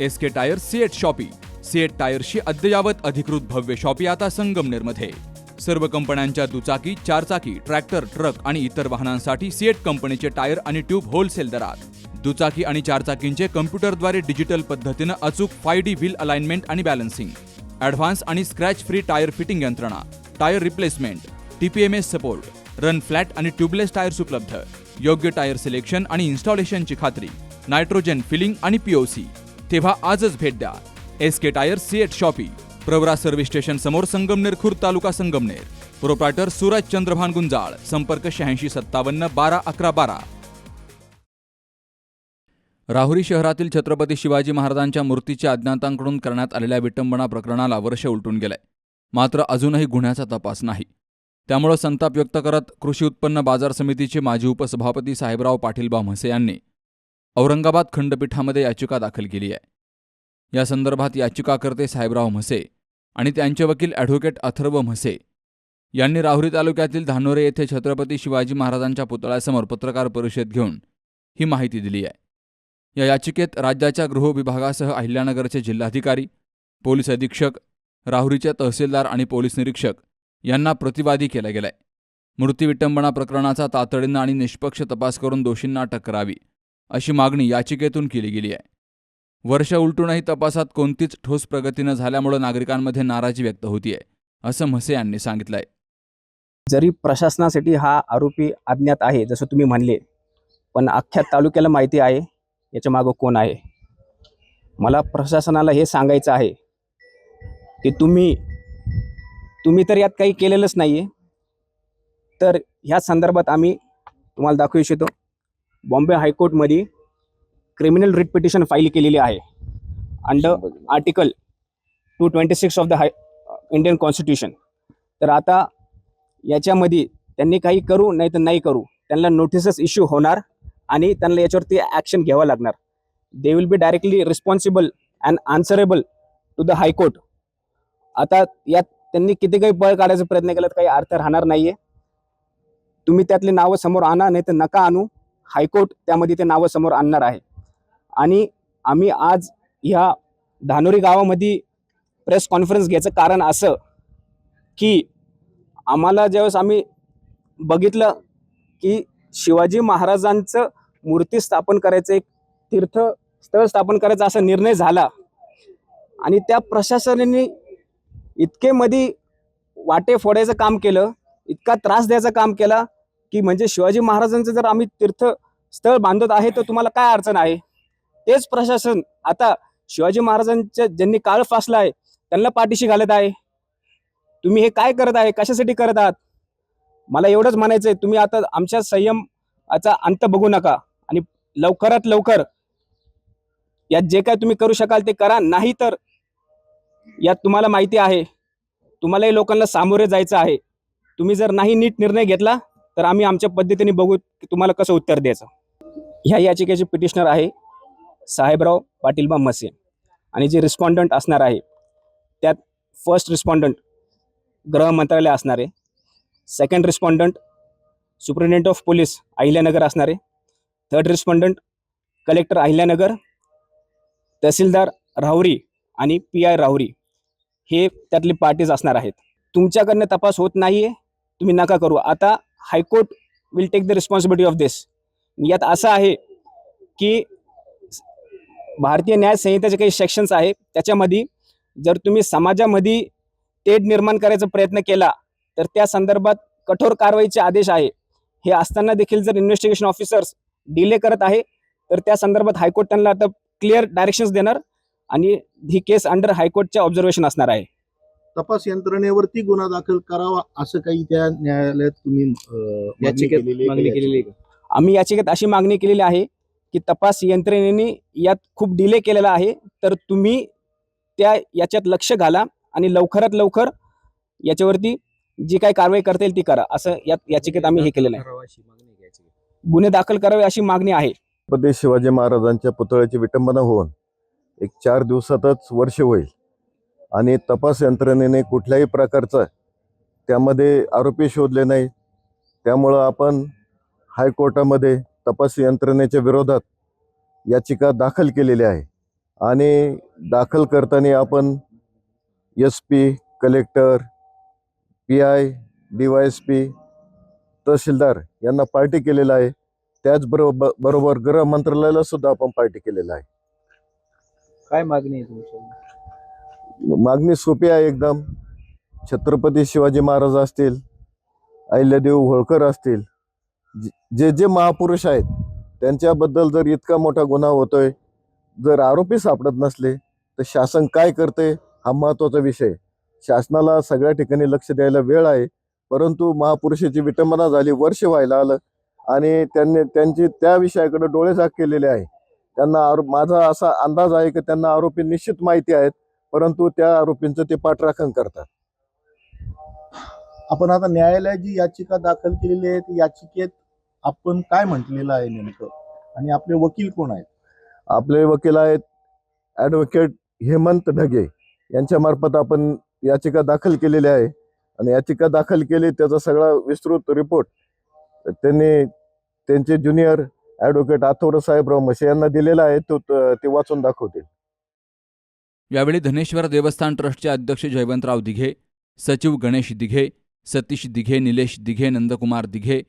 SK tyre CEAT shoppe. CEAT टायर्सची अद्ययावत अधिकृत भव्य शॉपी आता संगमनेरमध्ये. सर्व कंपन्यांच्या दुचाकी, चारचाकी, ट्रॅक्टर, ट्रक आणि इतर वाहनांसाठी सिएट कंपनीचे टायर आणि ट्यूब होलसेल दरात. दुचाकी आणि चारचाकींचे कम्प्युटरद्वारे डिजिटल पद्धतीनं अचूक 5D व्हील अलाइनमेंट आणि बॅलन्सिंग, ॲडव्हान्स आणि स्क्रॅच फ्री टायर फिटिंग यंत्रणा, tyre replacement, TPMS support, run flat आणि ट्यूबलेस टायर्स उपलब्ध. योग्य टायर सिलेक्शन आणि इन्स्टॉलेशनची खात्री, नायट्रोजन फिलिंग आणि POC. तेव्हा आजच भेट द्या. SK tyre CEAT shoppe, Pravara service station समोर, संगमनेर खुर्द, तालुका संगमनेर. प्रोप्रायटर सूरज चंद्रभान गुंजाळ. संपर्क 8657 12 11 12. राहुरी शहरातील छत्रपती शिवाजी महाराजांच्या मूर्तीच्या अज्ञातांकडून करण्यात आलेल्या विटंबना प्रकरणाला वर्ष उलटून गेलंय. मात्र अजूनही गुन्ह्याचा तपास नाही. त्यामुळे संताप व्यक्त करत कृषी उत्पन्न बाजार समितीचे माजी उपसभापती साहेबराव पाटीलबा म्हसे यांनी औरंगाबाद खंडपीठामध्ये याचिका दाखल केली आहे. या संदर्भात याचिकाकर्ते साहेबराव म्हसे आणि त्यांचे वकील ॲडव्होकेट अथर्व म्हसे यांनी राहुरी तालुक्यातील धानोरे येथे छत्रपती शिवाजी महाराजांच्या पुतळ्यासमोर पत्रकार परिषद घेऊन ही माहिती दिली आहे. या याचिकेत राज्याच्या गृह विभागासह अहिल्यानगरचे जिल्हाधिकारी, पोलीस अधीक्षक, राहुरीचे तहसीलदार आणि पोलीस निरीक्षक यांना प्रतिवादी केला गेलाय. मूर्ती विटंबना प्रकरणाचा तातडीनं आणि निष्पक्ष तपास करून दोषींना अटक करावी अशी मागणी याचिकेतून केली गेली आहे. वर्ष उलटूनही तपासात कोणतीच ठोस प्रगती न झाल्यामुळे नागरिकांमध्ये नाराजी व्यक्त होतीये, असं म्हसे यांनी सांगितलंय. जरी प्रशासनासाठी हा आरोपी अज्ञात आहे जसं तुम्ही म्हणले, पण अख्ख्या तालुक्याला माहिती आहे याच्या मागं कोण आहे. मला प्रशासनाला हे सांगायचं आहे की तुम्ही तर यात काही केलेलंच नाही आहे. तर ह्या संदर्भात आम्ही तुम्हाला दाखवू इच्छितो. बॉम्बे हायकोर्टमध्ये क्रिमिनल रिट पिटिशन फाईल केलेली आहे under article 226 of the Indian constitution. तर आता याच्यामध्ये त्यांनी काही करू नाही तर नाही करू, त्यांना नोटिसेस इश्यू होणार आणि त्यांना याच्यावरती ॲक्शन घ्यावं लागणार. They will be directly responsible and answerable to the high court. आता यात त्यांनी किती काही पळ काढायचा प्रयत्न केला तर काही अर्थ राहणार नाहीये. तुम्ही त्यातली नावं समोर आणा नाही तर नका आणू, हायकोर्ट त्यामध्ये ते नावं समोर आणणार आहे. आणि आम्ही आज ह्या धानोरी गावामध्ये प्रेस कॉन्फरन्स घ्यायचं कारण असं की आम्हाला ज्यावेळेस आम्ही बघितलं की शिवाजी महाराजांचं मूर्ती स्थापन करायचं, एक तीर्थस्थळ स्थापन करायचा असा निर्णय झाला आणि त्या प्रशासनाने इतके मध्ये वाटे फोडायचं काम केलं, इतका त्रास द्यायचं काम केला की म्हणजे शिवाजी महाराजांचं जर आम्ही तीर्थस्थळ बांधत आहे तर तुम्हाला काय अडचण आहे. तेच प्रशासन आता शिवाजी महाराजांच्या ज्यांनी काळ फासला आहे त्यांना पाठीशी घालत आहे. तुम्ही हे काय करत आहे, कशासाठी करत आहात. मला एवढंच म्हणायचं आहे, तुम्ही आता आमच्या संयमाचा अंत बघू नका आणि लवकरात लवकर यात जे काय तुम्ही करू शकाल ते करा. नाही तर यात तुम्हाला माहिती आहे तुम्हालाही लोकांना सामोरे जायचं आहे. तुम्ही जर नाही नीट निर्णय घेतला तर आम्ही आमच्या पद्धतीने बघू की तुम्हाला कसं उत्तर द्यायचं. ह्या याचिकेचे पिटिशनर आहे साहेबराव पाटीलबा म्हसे आणि जे रिस्पॉन्डंट असणार आहे त्यात फर्स्ट रिस्पॉन्डंट गृह मंत्रालय असणार आहे, second respondent superintendent of police Ahilyanagar असणार आहे, थर्ड रिस्पॉन्डंट कलेक्टर अहिल्यानगर, तहसीलदार राहुरी आणि PI राहुरी हे त्यातले पार्टीज असणार आहेत. तुमच्याकडनं तपास होत नाहीये, तुम्ही नका करू. आता high court will take the responsibility of this. यात असं आहे की भारतीय न्याय संहितेचे काही सेक्शन्स आहे, त्याच्यामध्ये जर तुम्ही समाजामध्ये तेढ निर्माण करायचा प्रयत्न केला तर त्या संदर्भात कठोर कारवाईचे आदेश आहे. हे असताना देखील जर इन्व्हेस्टिगेशन ऑफिसर्स डिले करत आहे तर त्या संदर्भात हायकोर्ट त्यांना आता क्लिअर डायरेक्शन्स देणार आणि ही केस अंडर हायकोर्टच्या ऑब्झर्वेशन असणार आहे. तपास यंत्रणेवरती गुन्हा दाखल करावा असं काही त्या न्यायालयात तुम्ही मागणी केलेली आहे? आम्ही याचिकेत अशी मागणी केलेली आहे की तपास यंत्रणेने यात खूप डिले केलेला आहे, तर तुम्ही याच्यात लक्ष घाला आणि लवकरात लवकर याच्यावरती जी काही कारवाई करता येईल ती करा, असं याचिकेत आम्ही हे केलेलं आहे. गुन्हे दाखल करावे अशी मागणी आहे. छत्रपती शिवाजी महाराजांच्या पुतळ्याची विटंबना होऊन एक 4 दिवसातच वर्ष होईल आणि तपास यंत्रणेने कुठल्याही प्रकारचा त्यामध्ये आरोपी शोधले नाही. त्यामुळं आपण हायकोर्टामध्ये तपास यंत्रणेच्या विरोधात याचिका दाखल केलेली आहे. आणि दाखल करताना आपण SP, कलेक्टर, PI, DYSP, तहसीलदार यांना पार्टी केलेला आहे. त्याचबरोबर गृह मंत्रालयाला सुद्धा आपण पार्टी केलेला आहे. काय मागणी आहे तुमची? मागणी सोपी आहे एकदम. छत्रपती शिवाजी महाराज असतील, अहिल्यादेवी होळकर असतील, जे जे महापुरुष आहेत त्यांच्याबद्दल जर इतका मोठा गुन्हा होतोय, जर आरोपी सापडत नसले तर शासन काय करते हा महत्त्वाचा विषय. शासनाला सगळ्या ठिकाणी लक्ष द्यायला वेळ आहे, परंतु महापुरुषाची विटंबना झाली, वर्ष व्हायला आलं आणि त्यांची त्या विषयाकडे डोळेझाक केलेले आहे. त्यांना माझा असा अंदाज आहे की त्यांना आरोपी निश्चित माहिती आहेत, परंतु त्या आरोपींचं ते पाठराखण करतात. आपण आता न्यायालयात जी याचिका दाखल केलेली आहे ती याचिकेत आपण काय म्हटलेलं आहे नेमकं, आणि आपले वकील कोण आहेत? आपले वकील आहेत ॲडव्होकेट हेमंत ढगे यांच्या मार्फत आपण याचिका दाखल केलेली आहे. आणि याचिका दाखल केली त्याचा सगळा विस्तृत रिपोर्ट त्यांचे ज्युनियर ॲडव्होकेट अथर्व साहेबराव म्हसे यांना दिलेला आहे. ते वाचून दाखवतील. यावेळी धनेश्वर देवस्थान ट्रस्टचे अध्यक्ष जयवंतराव दिघे, सचिव गणेश दिघे, सतीश दिघे, निलेश दिघे, नंदकुमार दिघे,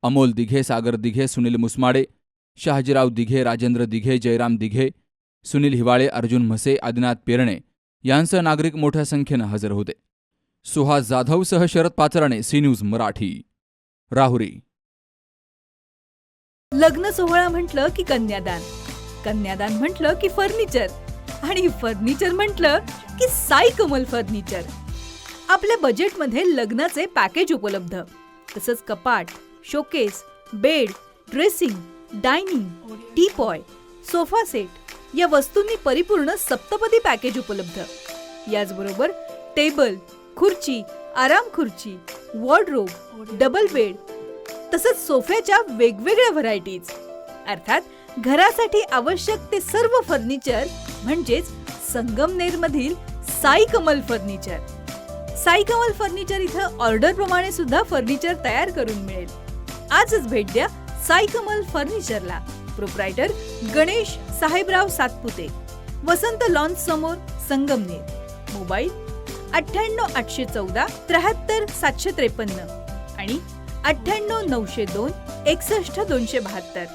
अमोल दिघे, सागर दिघे, सुनील मुसमाडे, शहाजीराव दिघे, राजेंद्र दिघे, जयराम दिघे, सुनील हिवाळे, अर्जुन म्हसे, आदिनाथ पेरणे यांसह नागरिक मोठ्या संख्येनं हजर होते. सुहास जाधवसह शरद पाचराणे, सी न्यूज मराठी, राहुरी. लग्न सोहळा म्हटलं की कन्यादान, कन्यादान म्हटलं की फर्निचर, आणि फर्निचर म्हटलं की साई कमल फर्निचर. आपल्या बजेटमध्ये लग्नाचे पॅकेज उपलब्ध, तसंच कपाट, showcase, bed, dressing, dining, teapoy, sofa set या वस्तूंनी परिपूर्ण सप्तपदी पॅकेज उपलब्ध. याचबरोबर टेबल, खुर्ची, आराम खुर्ची, वॉर्डरोब, डबल बेड तसंच सोफ्याच्या वेगवेगळ्या व्हरायटीज. अर्थात घरासाठी आवश्यक ते सर्व फर्निचर म्हणजेच संगमनेरमधील साई कमल फर्निचर. साई कमल फर्निचर इथं ऑर्डर प्रमाणे सुद्धा फर्निचर तयार करून मिळेल. आजच भेट द्या साई कमल फर्निचरला. प्रोप्रायटर गणेश साहेबराव सातपुते, वसंत लॉन्स समोर, संगमनेर. मोबाईल 98 814 73 753 आणि 98 902 61 272.